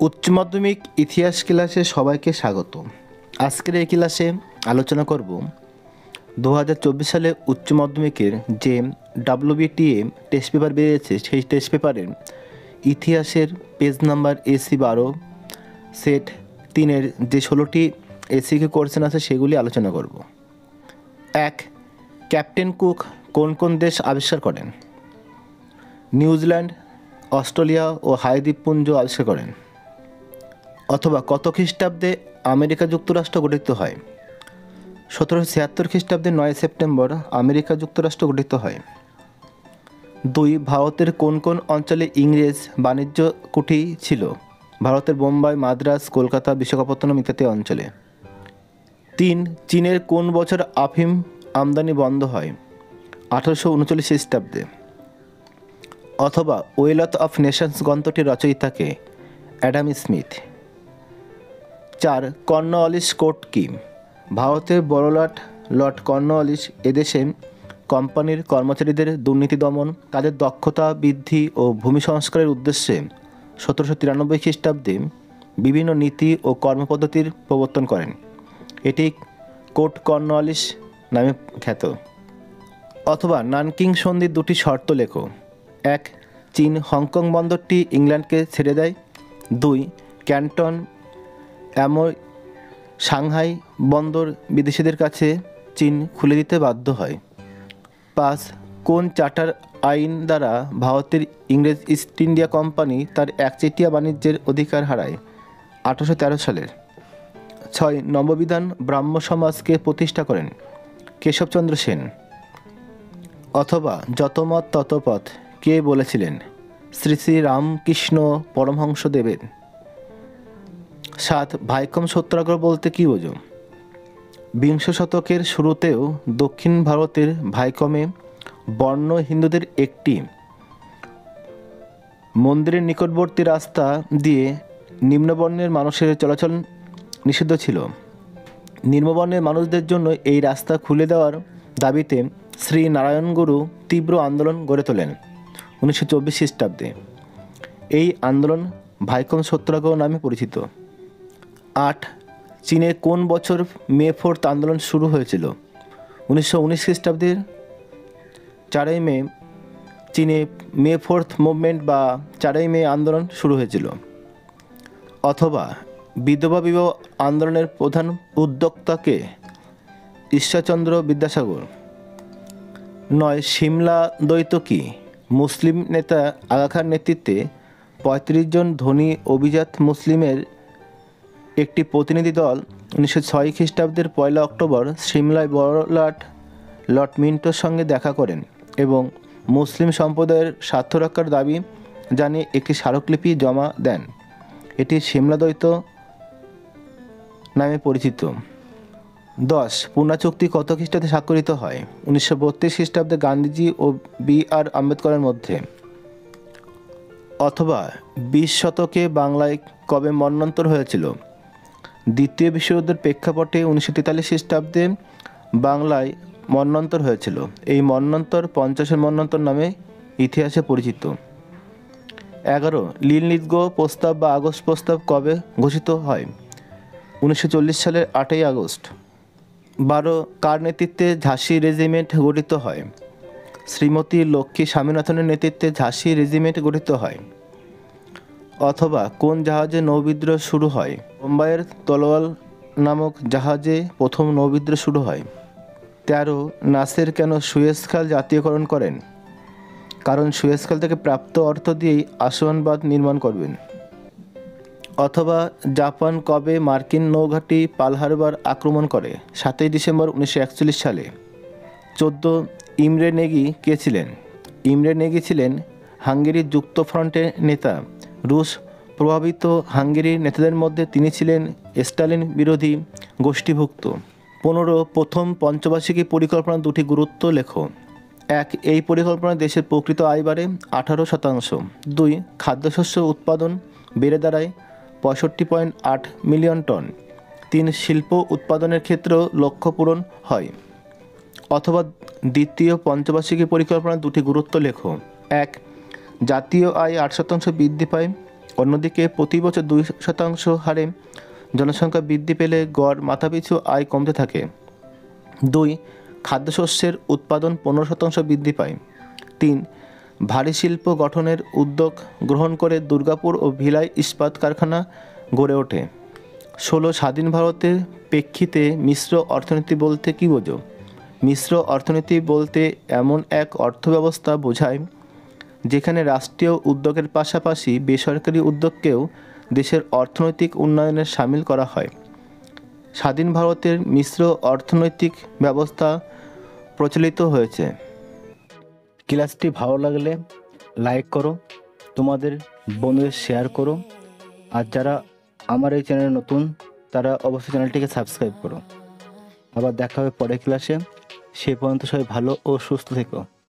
উচ্চ মাধ্যমিক ইতিহাস ক্লাসে সবাইকে স্বাগত। আজকের এই ক্লাসে আলোচনা করব 2024 সালে উচ্চ মাধ্যমিকের যে WBTA টেস্ট পেপার বেরিয়েছে সেই টেস্ট পেপারের ইতিহাসের পেজ নাম্বার AC12 সেট 3-এর যে 16টি এসিকিউ কোশ্চেন আছে সেগুলি আলোচনা করব। 1. ক্যাপ্টেন কুক কোন কোন দেশ আবিষ্কার করেন? নিউজিল্যান্ড, অস্ট্রেলিয়া ও হাই দ্বীপপুঞ্জ আবিষ্কার করেন। অথবা কত খ্রিস্টাব্দে আমেরিকা যুক্তরাষ্ট্র গঠিত হয়? 1776 খ্রিস্টাব্দে 9 সেপ্টেম্বর আমেরিকা যুক্তরাষ্ট্র গঠিত হয়। 2. ভারতের কোন কোন অঞ্চলে ইংরেজ বাণিজ্য কুঠি ছিল? ভারতের বোম্বাই, মাদ্রাজ, কলকাতা, বিশাখাপত্তনম ইত্যাদি অঞ্চলে। 3. চীনের কোন বছর আফিম আমদানি বন্ধ হয়? 1839 খ্রিস্টাব্দে। অথবা ওয়েলথ অফ নেশনস গ্রন্থটির রচয়িতাকে? Adam Smith. 4. কর্নওয়ালিস কোড কি? ভারতের বড়লাট লর্ড কর্নওয়ালিস এদেশে কোম্পানির কর্মচারীদের দুর্নীতি দমন, তাদের দক্ষতা বৃদ্ধি ও ভূমি সংস্কারের উদ্দেশ্যে 1793 খ্রিস্টাব্দে বিভিন্ন নীতি ও কর্মপদ্ধতির প্রবর্তন করেন। এটি কোড কর্নওয়ালিস নামে খ্যাত। অথবা নানকিং সন্ধির দুটি শর্ত লেখো। 1. চীন হংকং বন্দরটি ইংল্যান্ডকে ছেড়ে দেয়। 2. ক্যান্টন সাংহাই বন্দর বিদেশিদের কাছে চীন খুলে দিতে বাধ্য হয়। 5. কোন চার্টার আইন দ্বারা ভারতের ইংরেজ ইস্ট ইন্ডিয়া কোম্পানি তার একচেটিয়া বাণিজ্যের অধিকার হারায়? 1813 সালের। 6. নববিধান ব্রাহ্ম সমাজকে প্রতিষ্ঠা করেন? কেশবচন্দ্র সেন। অথবা যতমত ততপথ কে বলেছিলেন? শ্রী শ্রী রামকৃষ্ণ পরমহংসদেবের। 7. ভাইকম সত্যাগ্রহ বলতে কী বোঝো? বিংশ শতকের শুরুতেও দক্ষিণ ভারতের ভাইকমে বর্ণ হিন্দুদের একটি মন্দিরের নিকটবর্তী রাস্তা দিয়ে নিম্নবর্ণের মানুষের চলাচল নিষিদ্ধ ছিল। নিম্নবর্ণের মানুষদের জন্য এই রাস্তা খুলে দেওয়ার দাবিতে শ্রী নারায়ণ গুরু তীব্র আন্দোলন গড়ে তোলেন 1924 খ্রিস্টাব্দে। এই আন্দোলন ভাইকম সত্যাগ্রহ নামে পরিচিত। 8. চীনে কোন বছর মে 4th আন্দোলন শুরু হয়েছিল? 1919 খ্রিস্টাব্দের 4ই মে চীনে মে 4th মুভমেন্ট বা 4ই মে আন্দোলন শুরু হয়েছিল। অথবা বিধবা বিবাহ আন্দোলনের প্রধান উদ্যোক্তাকে? ঈশ্বরচন্দ্র বিদ্যাসাগর। 9. সিমলা দ্বৈত কি? মুসলিম নেতা আগা খান নেতৃত্বে 35 জন ধনী অভিজাত মুসলিমের একটি প্রতিনিধি দল 1906 খ্রিস্টাব্দের 1 অক্টোবর সিমলায় বড়লাট লর্ড মিন্টোর সঙ্গে দেখা করেন এবং মুসলিম সম্প্রদায়ের স্বার্থ রক্ষার দাবি জানিয়ে একটি স্মারকলিপি জমা দেন। এটি সিমলা দ্বৈত নামে পরিচিত। 10. পুনা চুক্তি কত খ্রিস্টাব্দে স্বাক্ষরিত হয়? 1932 খ্রিস্টাব্দে গান্ধীজি ও B.R. আম্বেদকরের মধ্যে। অথবা 20 শতকে বাংলায় কবে মন্বন্তর হয়েছিল? দ্বিতীয় বিশ্বযুদ্ধের প্রেক্ষাপটে 1943 খ্রিস্টাব্দে বাংলায় মন্বন্তর হয়েছিল। এই মন্বন্তর 50-এর মন্বন্তর নামে ইতিহাসে পরিচিত। 11. লিল-নিগ্রো প্রস্তাব বা আগস্ট প্রস্তাব কবে ঘোষিত হয়? 1940 সালের 8ই আগস্ট। 12. কার নেতৃত্বে ঝাঁসি রেজিমেন্ট গঠিত হয়? শ্রীমতী লক্ষ্মী স্বামীনাথনের নেতৃত্বে ঝাঁসি রেজিমেন্ট গঠিত হয়। অথবা কোন জাহাজে নৌবিদ্রোহ শুরু হয়? বোম্বাইয়ের তলোয়ার নামক জাহাজে প্রথম নৌবিদ্রোহ শুরু হয়। 13. নাসের কেন সুয়েজ খাল জাতীয়করণ করেন? কারণ সুয়েজ খাল থেকে প্রাপ্ত অর্থ দিয়েই আসওয়ানবাঁধ নির্মাণ করবেন। অথবা জাপান কবে মার্কিন নৌঘাঁটি পার্ল হারবার আক্রমণ করে? 7ই ডিসেম্বর 1941 সালে। 14. ইমরে নেগি কে ছিলেন? ইমরে নেগি ছিলেন হাঙ্গেরির যুক্তফ্রন্টের নেতা। রুশ প্রভাবিত হাঙ্গেরির নেতাদের মধ্যে তিনি ছিলেন স্টালিন বিরোধী গোষ্ঠীভুক্ত। 15. প্রথম পঞ্চবার্ষিকী পরিকল্পনা দুটি গুরুত্ব লেখো। 1. এই পরিকল্পনায় দেশের প্রকৃত আয় বাড়ে 18%। 2. খাদ্যশস্য উৎপাদন বেড়ে দাঁড়ায় 65.8 মিলিয়ন টন। 3. শিল্প উৎপাদনের ক্ষেত্রেও লক্ষ্য পূরণ হয়। অথবা দ্বিতীয় পঞ্চবার্ষিকী পরিকল্পনা দুটি গুরুত্ব লেখো। 1. জাতীয় আয় 8% বৃদ্ধি পায়। অন্যদিকে প্রতি বছর 2% হারে জনসংখ্যা বৃদ্ধি পেলে গড় মাথাপিছু আয় কমতে থাকে। 2. খাদ্যশস্যের উৎপাদন 15% বৃদ্ধি পায়। 3. ভারী শিল্প গঠনের উদ্যোগ গ্রহণ করে দুর্গাপুর ও ভিলাই ইস্পাত কারখানা গড়ে ওঠে। 16. স্বাধীন ভারতের প্রেক্ষিতে মিশ্র অর্থনীতি বলতে কী বোঝো? মিশ্র অর্থনীতি বলতে এমন এক অর্থব্যবস্থা বোঝায় যেখানে রাষ্ট্রীয় উদ্যোগের পাশাপাশি বেসরকারি উদ্যোগকেও দেশের অর্থনৈতিক উন্নয়নে শামিল করা হয়। স্বাধীন ভারতের মিশ্র অর্থনৈতিক ব্যবস্থা প্রচলিত হয়েছে। ক্লাসটি ভালো লাগলে লাইক করো, তোমাদের বন্ধুদের শেয়ার করো, আর যারা আমার এই চ্যানেলে নতুন তারা অবশ্যই চ্যানেলটিকে সাবস্ক্রাইব করো। আবার দেখা হবে পরের ক্লাসে। সে পর্যন্ত সবাই ভালো ও সুস্থ থেকো।